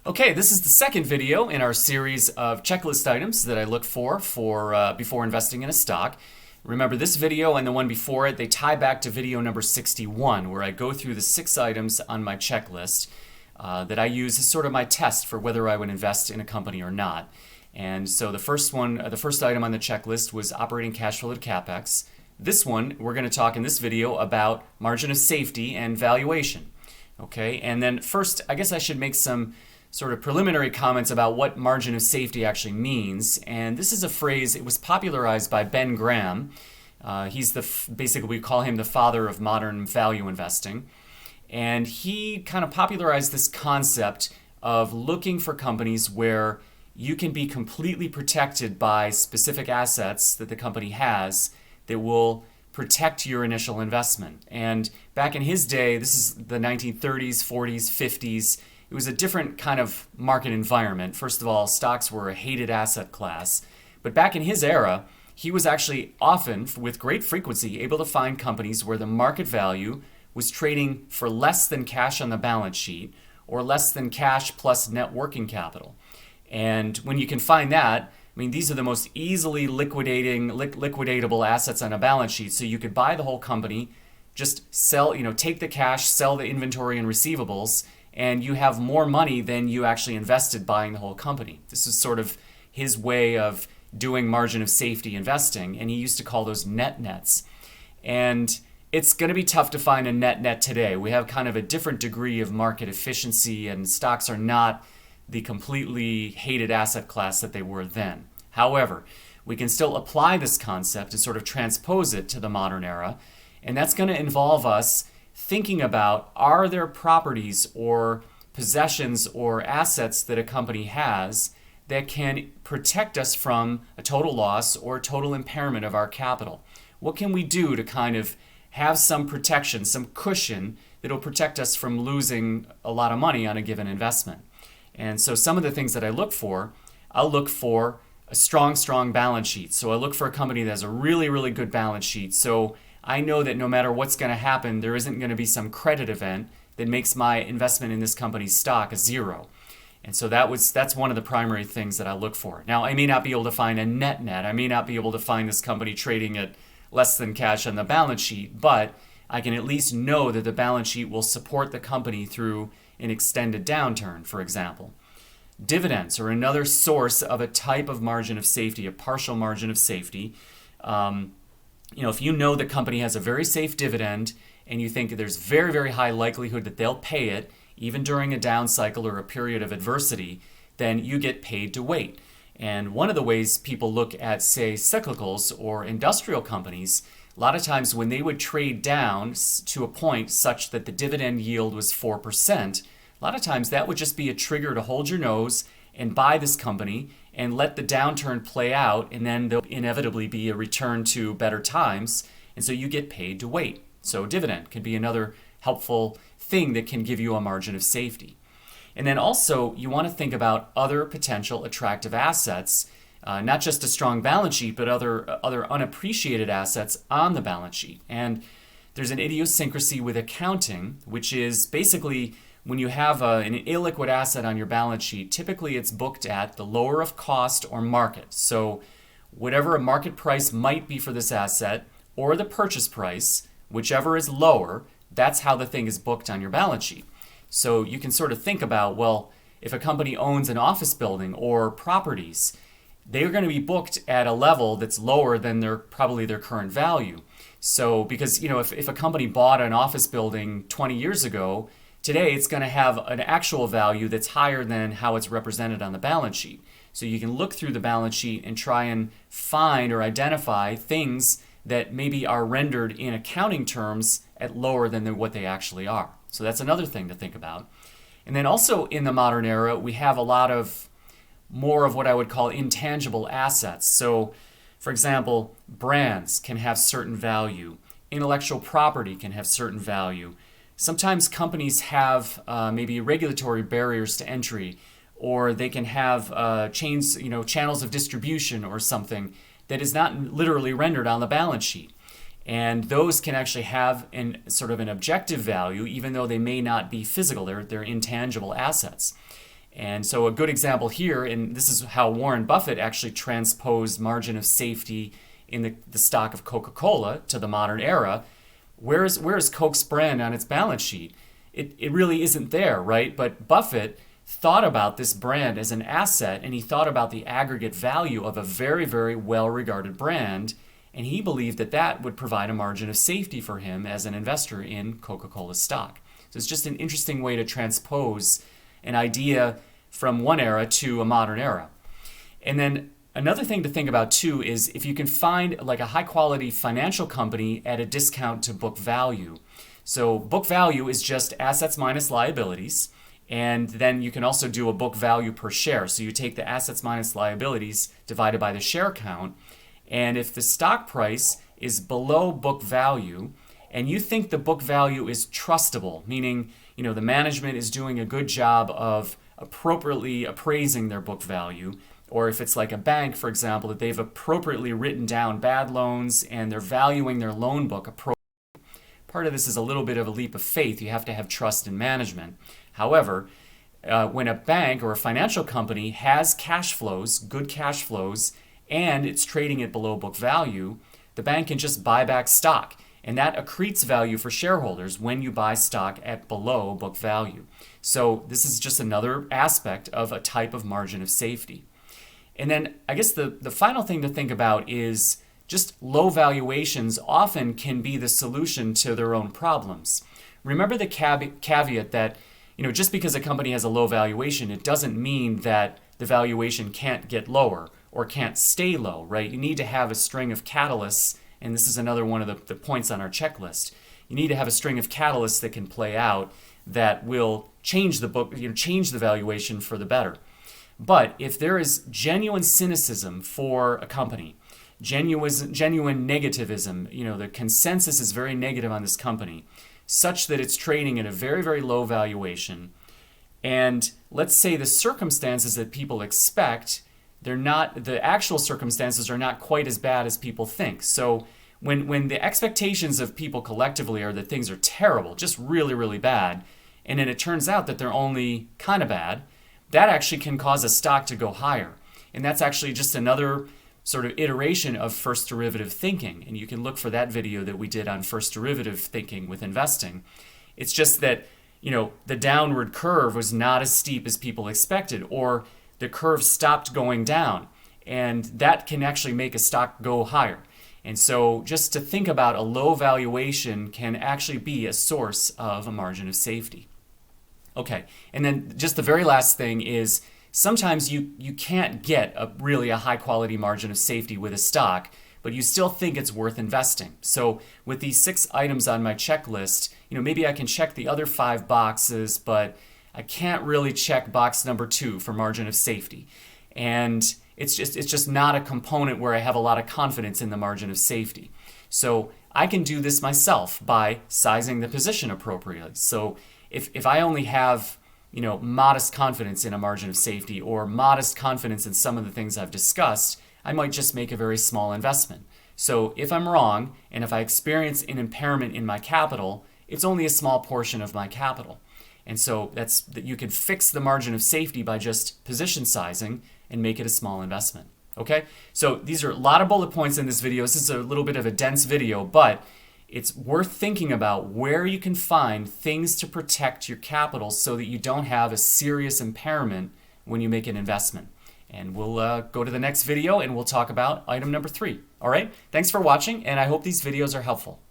Okay, this is the second video in our series of checklist items that I look for before investing in a stock. Remember, this video and the one before it, they tie back to video number 61, where I go through the 6 items on my checklist that I use as sort of my test for whether I would invest in a company or not. And so the first item on the checklist was operating cash flow to capex. This one, we're going to talk in this video about margin of safety and valuation. Okay, and then first, I guess I should make some sort of preliminary comments about what margin of safety actually means. And this is a phrase, it was popularized by Ben Graham. He's basically we call him the father of modern value investing. And he kind of popularized this concept of looking for companies where you can be completely protected by specific assets that the company has that will protect your initial investment. And back in his day, this is the 1930s, 40s, 50s, it was a different kind of market environment. First of all, stocks were a hated asset class. But back in his era, he was actually often, with great frequency, able to find companies where the market value was trading for less than cash on the balance sheet or less than cash plus net working capital. And when you can find that, I mean, these are the most easily liquidatable assets on a balance sheet. So you could buy the whole company, just sell, take the cash, sell the inventory and receivables, and you have more money than you actually invested buying the whole company. This is sort of his way of doing margin of safety investing, and he used to call those net nets. And it's going to be tough to find a net net today. We have kind of a different degree of market efficiency, and stocks are not the completely hated asset class that they were then. However, we can still apply this concept and sort of transpose it to the modern era, and that's going to involve us thinking about, are there properties or possessions or assets that a company has that can protect us from a total loss or total impairment of our capital? What can we do to kind of have some protection, some cushion that will protect us from losing a lot of money on a given investment? And so some of the things that I'll look for a strong balance sheet. So I look for a company that has a really good balance sheet. So I know that no matter what's going to happen, there isn't going to be some credit event that makes my investment in this company's stock a zero. And so that's one of the primary things that I look for. Now, I may not be able to find a net net. I may not be able to find this company trading at less than cash on the balance sheet, but I can at least know that the balance sheet will support the company through an extended downturn, for example. Dividends are another source of a type of margin of safety, a partial margin of safety. If you know the company has a very safe dividend and you think there's very high likelihood that they'll pay it even during a down cycle or a period of adversity, then you get paid to wait. And one of the ways people look at, say, cyclicals or industrial companies, a lot of times when they would trade down to a point such that the dividend yield was 4%, a lot of times that would just be a trigger to hold your nose and buy this company and let the downturn play out, and then there'll inevitably be a return to better times, and so you get paid to wait. So dividend can be another helpful thing that can give you a margin of safety. And then also you want to think about other potential attractive assets, not just a strong balance sheet, but other unappreciated assets on the balance sheet. And there's an idiosyncrasy with accounting, which is basically when you have an illiquid asset on your balance sheet, typically it's booked at the lower of cost or market. So whatever a market price might be for this asset or the purchase price, whichever is lower, that's how the thing is booked on your balance sheet. So you can sort of think about, well, if a company owns an office building or properties, they're going to be booked at a level that's lower than probably their current value. So because if a company bought an office building 20 years ago, today it's going to have an actual value that's higher than how it's represented on the balance sheet. So you can look through the balance sheet and try and find or identify things that maybe are rendered in accounting terms at lower than what they actually are. So that's another thing to think about. And then also in the modern era, we have a lot of more of what I would call intangible assets. So for example, brands can have certain value. Intellectual property can have certain value. Sometimes companies have maybe regulatory barriers to entry, or they can have channels of distribution or something that is not literally rendered on the balance sheet. And those can actually have sort of an objective value, even though they may not be physical. They're intangible assets. And so a good example here, and this is how Warren Buffett actually transposed margin of safety in the stock of Coca-Cola to the modern era. Where is Coke's brand on its balance sheet? It really isn't there, right? But Buffett thought about this brand as an asset, and he thought about the aggregate value of a very, very well-regarded brand, and he believed that that would provide a margin of safety for him as an investor in Coca-Cola stock. So it's just an interesting way to transpose an idea from one era to a modern era. And then another thing to think about too is if you can find like a high quality financial company at a discount to book value. So book value is just assets minus liabilities. And then you can also do a book value per share. So you take the assets minus liabilities divided by the share count. And if the stock price is below book value, and you think the book value is trustable, meaning the management is doing a good job of appropriately appraising their book value, or if it's like a bank, for example, that they've appropriately written down bad loans and they're valuing their loan book appropriately. Part of this is a little bit of a leap of faith. You have to have trust in management. However, when a bank or a financial company has cash flows, good cash flows, and it's trading at below book value, the bank can just buy back stock. And that accretes value for shareholders when you buy stock at below book value. So this is just another aspect of a type of margin of safety. And then I guess the final thing to think about is just low valuations often can be the solution to their own problems. Remember the caveat that just because a company has a low valuation, it doesn't mean that the valuation can't get lower or can't stay low, right? You need to have a string of catalysts. And this is another one of the points on our checklist. You need to have a string of catalysts that can play out that will change change the valuation for the better. But if there is genuine cynicism for a company, genuine negativism, the consensus is very negative on this company, such that it's trading at a very, very low valuation, and let's say the circumstances that people expect, the actual circumstances are not quite as bad as people think. So when the expectations of people collectively are that things are terrible, just really, really bad, and then it turns out that they're only kind of bad, that actually can cause a stock to go higher. And that's actually just another sort of iteration of first derivative thinking. And you can look for that video that we did on first derivative thinking with investing. It's just that, the downward curve was not as steep as people expected, or the curve stopped going down, and that can actually make a stock go higher. And so just to think about a low valuation can actually be a source of a margin of safety. Okay, and then just the very last thing is sometimes you can't get a high quality margin of safety with a stock, but you still think it's worth investing. So with these 6 items on my checklist, maybe I can check the other 5 boxes, but I can't really check box number 2 for margin of safety. And it's just not a component where I have a lot of confidence in the margin of safety. So I can do this myself by sizing the position appropriately. So if I only have modest confidence in a margin of safety or modest confidence in some of the things I've discussed, I might just make a very small investment. So if I'm wrong and if I experience an impairment in my capital, it's only a small portion of my capital. And so you can fix the margin of safety by just position sizing and make it a small investment. Okay? So these are a lot of bullet points in this video. This is a little bit of a dense video, but it's worth thinking about where you can find things to protect your capital so that you don't have a serious impairment when you make an investment. And we'll go to the next video and we'll talk about item number 3. All right? Thanks for watching, and I hope these videos are helpful.